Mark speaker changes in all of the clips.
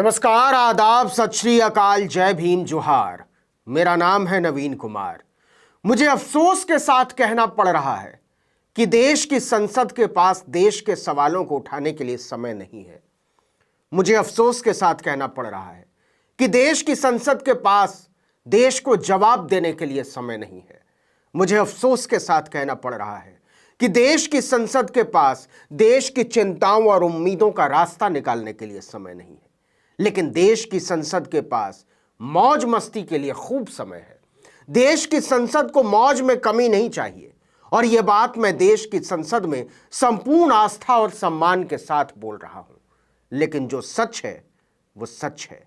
Speaker 1: नमस्कार, आदाब, सत श्री अकाल, जय भीम, जोहार। मेरा नाम है नवीन कुमार। मुझे अफसोस के साथ कहना पड़ रहा है कि देश की संसद के पास देश के सवालों को उठाने के लिए समय नहीं है। मुझे अफसोस के साथ कहना पड़ रहा है कि देश की संसद के पास देश को जवाब देने के लिए समय नहीं है। मुझे अफसोस के साथ कहना पड़ रहा है कि देश की संसद के पास देश की चिंताओं और उम्मीदों का रास्ता निकालने के लिए समय नहीं है। लेकिन देश की संसद के पास मौज मस्ती के लिए खूब समय है। देश की संसद को मौज में कमी नहीं चाहिए, और यह बात मैं देश की संसद में संपूर्ण आस्था और सम्मान के साथ बोल रहा हूं। लेकिन जो सच है वो सच है।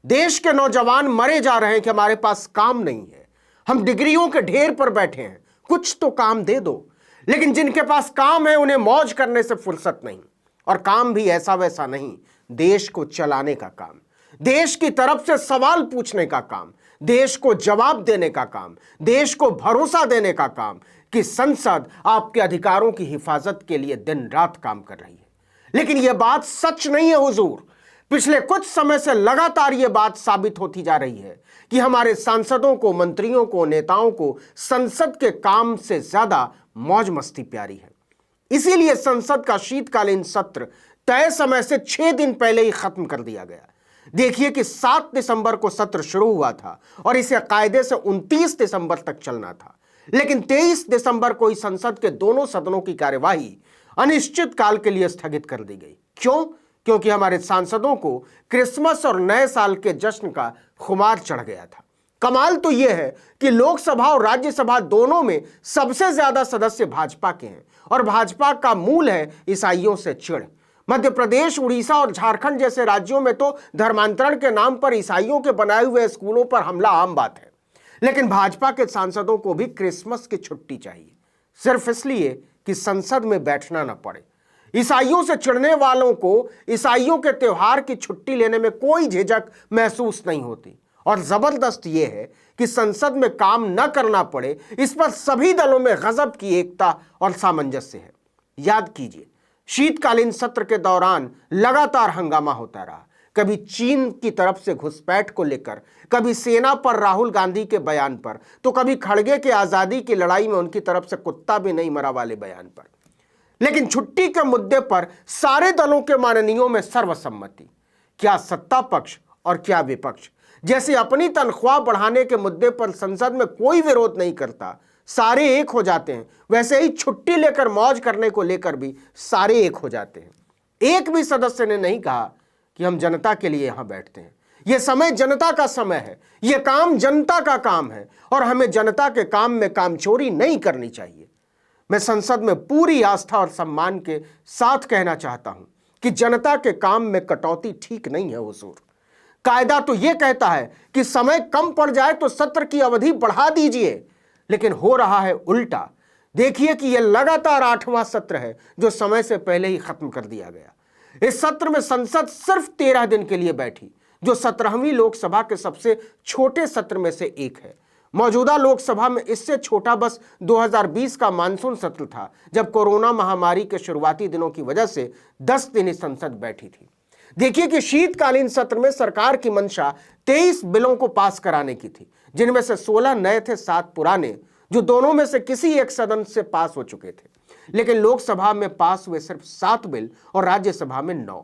Speaker 1: देश के नौजवान मरे जा रहे हैं कि हमारे पास काम नहीं है। हम डिग्रियों के ढेर पर बैठे हैं, कुछ तो काम दे दो। लेकिन जिनके पास काम है उन्हें मौज करने से फुर्सत नहीं, और काम भी ऐसा वैसा नहीं, देश को चलाने का काम, देश की तरफ से सवाल पूछने का काम, देश को जवाब देने का काम, देश को भरोसा देने का काम कि संसद आपके अधिकारों की हिफाजत के लिए दिन रात काम कर रही है। लेकिन यह बात सच नहीं है हुजूर। पिछले कुछ समय से लगातार यह बात साबित होती जा रही है कि हमारे सांसदों को, मंत्रियों को, नेताओं को संसद के काम से ज्यादा मौज मस्ती प्यारी है। इसीलिए संसद का शीतकालीन सत्र तय समय से 6 दिन पहले ही खत्म कर दिया गया। देखिए कि 7 दिसंबर को सत्र शुरू हुआ था और इसे कायदे से 29 दिसंबर तक चलना था। लेकिन 23 दिसंबर को ही संसद के दोनों सदनों की कार्यवाही अनिश्चित काल के लिए स्थगित कर दी गई। क्यों? क्योंकि हमारे सांसदों को क्रिसमस और नए साल के जश्न का खुमार चढ़ गया था। कमाल तो यह है कि लोकसभा और राज्यसभा दोनों में सबसे ज्यादा सदस्य भाजपा के हैं, और भाजपा का मूल है ईसाइयों से चिढ़। मध्य प्रदेश, उड़ीसा और झारखंड जैसे राज्यों में तो धर्मांतरण के नाम पर ईसाइयों के बनाए हुए स्कूलों पर हमला आम बात है। लेकिन भाजपा के सांसदों को भी क्रिसमस की छुट्टी चाहिए, सिर्फ इसलिए कि संसद में बैठना न पड़े। ईसाइयों से चिढ़ने वालों को ईसाइयों के त्योहार की छुट्टी लेने में कोई झिझक महसूस नहीं होती। और जबरदस्त यह है कि संसद में काम न करना पड़े, इस पर सभी दलों में गजब की एकता और सामंजस्य है। याद कीजिए, शीतकालीन सत्र के दौरान लगातार हंगामा होता रहा। कभी चीन की तरफ से घुसपैठ को लेकर, कभी सेना पर राहुल गांधी के बयान पर, तो कभी खड़गे के आजादी की लड़ाई में उनकी तरफ से कुत्ता भी नहीं मरा वाले बयान पर। लेकिन छुट्टी के मुद्दे पर सारे दलों के माननीयों में सर्वसम्मति। क्या सत्ता पक्ष और क्या विपक्ष, जैसे अपनी तनख्वाह बढ़ाने के मुद्दे पर संसद में कोई विरोध नहीं करता, सारे एक हो जाते हैं, वैसे ही छुट्टी लेकर मौज करने को लेकर भी सारे एक हो जाते हैं। एक भी सदस्य ने नहीं कहा कि हम जनता के लिए यहां बैठते हैं। यह समय जनता का समय है, यह काम जनता का काम है, और हमें जनता के काम में कामचोरी नहीं करनी चाहिए। मैं संसद में पूरी आस्था और सम्मान के साथ कहना चाहता हूं कि जनता के काम में कटौती ठीक नहीं है हुजूर। कायदा तो यह कहता है कि समय कम पड़ जाए तो सत्र की अवधि बढ़ा दीजिए, लेकिन हो रहा है उल्टा। देखिए कि यह लगातार 8वां सत्र है जो समय से पहले ही खत्म कर दिया गया। इस सत्र में संसद सिर्फ 13 दिन के लिए बैठी, जो 17वीं लोकसभा के सबसे छोटे सत्र में से एक है। मौजूदा लोकसभा में इससे छोटा बस 2020 का मानसून सत्र था, जब कोरोना महामारी के शुरुआती दिनों की वजह से 10 दिन ही संसद बैठी थी। देखिए कि शीतकालीन सत्र में सरकार की मंशा 23 बिलों को पास कराने की थी, जिनमें से 16 नए थे, 7 पुराने, जो दोनों में से किसी एक सदन से पास हो चुके थे। लेकिन लोकसभा में पास हुए सिर्फ 7 बिल और राज्यसभा में 9।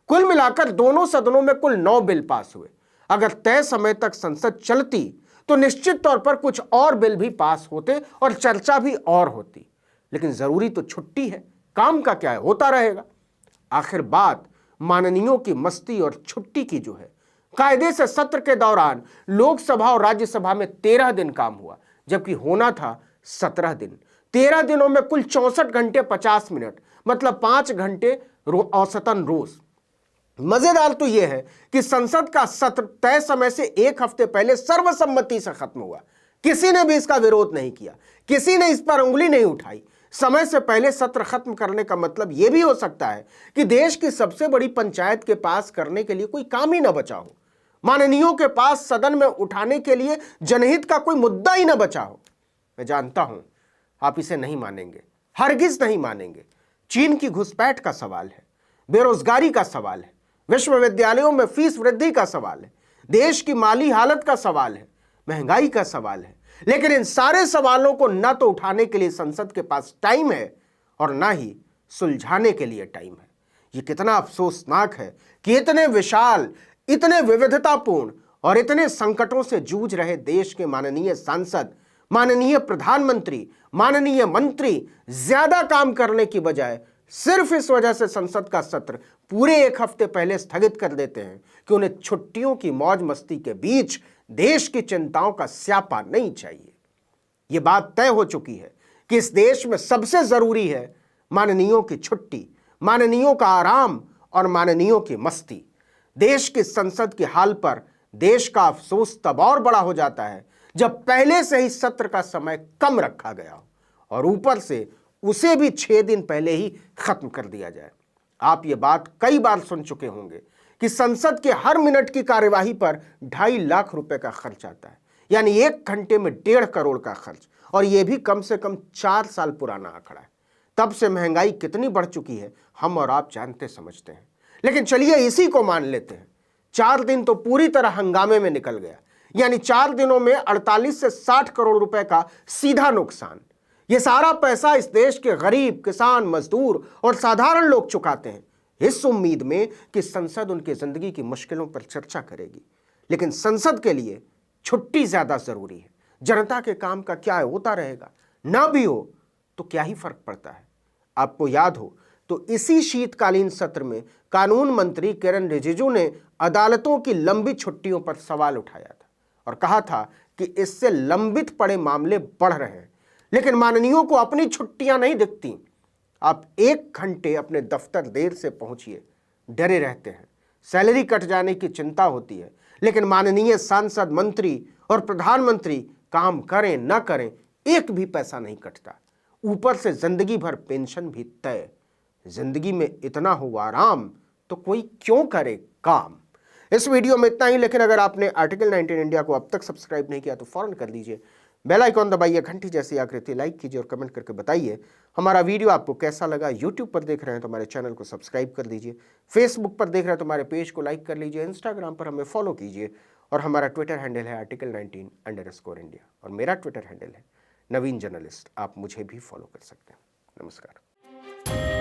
Speaker 1: कुल मिलाकर दोनों सदनों में कुल 9 बिल पास हुए। अगर तय समय तक संसद चलती तो निश्चित तौर पर कुछ और बिल भी पास होते और चर्चा भी और होती। लेकिन जरूरी तो छुट्टी है, काम का क्या है, होता रहेगा। आखिर बात माननीयों की मस्ती और छुट्टी की जो है। कायदे से सत्र के दौरान लोकसभा और राज्यसभा में 13 दिन काम हुआ, जबकि होना था 17 दिन। 13 दिनों में कुल 64 घंटे 50 मिनट, मतलब 5 घंटे औसतन रोज। मजेदार तो यह है कि संसद का सत्र तय समय से 1 हफ्ते पहले सर्वसम्मति से खत्म हुआ। किसी ने भी इसका विरोध नहीं किया, किसी ने इस पर उंगली नहीं उठाई। समय से पहले सत्र खत्म करने का मतलब यह भी हो सकता है कि देश की सबसे बड़ी पंचायत के पास करने के लिए कोई काम ही न बचा हो, माननीयों के पास सदन में उठाने के लिए जनहित का कोई मुद्दा ही न बचा हो। मैं जानता हूं आप इसे नहीं मानेंगे, हरगिज नहीं मानेंगे। चीन की घुसपैठ का सवाल है, बेरोजगारी का सवाल है, विश्वविद्यालयों में फीस वृद्धि का सवाल है, देश की माली हालत का सवाल है, महंगाई का सवाल है। लेकिन इन सारे सवालों को न तो उठाने के लिए संसद के पास टाइम है और ना ही सुलझाने के लिए टाइम है। यह कितना अफसोसनाक है कि इतने विशाल, इतने विविधतापूर्ण और इतने संकटों से जूझ रहे देश के माननीय सांसद, माननीय प्रधानमंत्री, माननीय मंत्री ज्यादा काम करने की बजाय सिर्फ इस वजह से संसद का सत्र पूरे एक हफ्ते पहले स्थगित कर देते हैं कि उन्हें छुट्टियों की मौज मस्ती के बीच देश की चिंताओं का स्यापा नहीं चाहिए। यह बात तय हो चुकी है कि इस देश में सबसे जरूरी है माननीयों की छुट्टी, माननीयों का आराम और माननीयों की मस्ती। देश की संसद के हाल पर देश का अफसोस तब और बड़ा हो जाता है जब पहले से ही सत्र का समय कम रखा गया हो और ऊपर से उसे भी 6 दिन पहले ही खत्म कर दिया जाए। आप ये बात कई बार सुन चुके होंगे कि संसद के हर मिनट की कार्यवाही पर 2.5 लाख रुपए का खर्च आता है, यानी 1 घंटे में 1.5 करोड़ का खर्च, और यह भी कम से कम 4 साल पुराना आंकड़ा है। तब से महंगाई कितनी बढ़ चुकी है हम और आप जानते समझते हैं। लेकिन चलिए इसी को मान लेते हैं, 4 दिन तो पूरी तरह हंगामे में निकल गया, यानी 4 दिनों में 48 से 60 करोड़ रुपए का सीधा नुकसान। यह सारा पैसा इस देश के गरीब, किसान, मजदूर और साधारण लोग चुकाते हैं, इस उम्मीद में कि संसद उनकी जिंदगी की मुश्किलों पर चर्चा करेगी। लेकिन संसद के लिए छुट्टी ज्यादा जरूरी है। जनता के काम का क्या होता रहेगा, ना भी हो तो क्या ही फर्क पड़ता है। आपको याद हो तो इसी शीतकालीन सत्र में कानून मंत्री किरण रिजिजू ने अदालतों की लंबी छुट्टियों पर सवाल उठाया था और कहा था कि इससे लंबित पड़े मामले बढ़ रहे हैं। लेकिन माननीयों को अपनी छुट्टियां नहीं दिखती। आप 1 घंटे अपने दफ्तर देर से पहुंचिए, डरे रहते हैं, सैलरी कट जाने की चिंता होती है। लेकिन माननीय सांसद, मंत्री और प्रधानमंत्री काम करें न करें, एक भी पैसा नहीं कटता। ऊपर से जिंदगी भर पेंशन भी तय। जिंदगी में इतना हो आराम तो कोई क्यों करे काम। इस वीडियो में इतना ही, लेकिन अगर आपने आर्टिकल 19 इंडिया को अब तक सब्सक्राइब नहीं किया तो फौरन कर लीजिए। बेल आइकॉन दबाइए, घंटी जैसी आकृति लाइक कीजिए और कमेंट करके बताइए हमारा वीडियो आपको कैसा लगा। यूट्यूब पर देख रहे हैं तो हमारे चैनल को सब्सक्राइब कर लीजिए, फेसबुक पर देख रहे हैं तो हमारे पेज को लाइक कर लीजिए, इंस्टाग्राम पर हमें फॉलो कीजिए और हमारा ट्विटर हैंडल है आर्टिकल 19_India और मेरा ट्विटर हैंडल है नवीन जर्नलिस्ट। आप मुझे भी फॉलो कर सकते हैं। नमस्कार।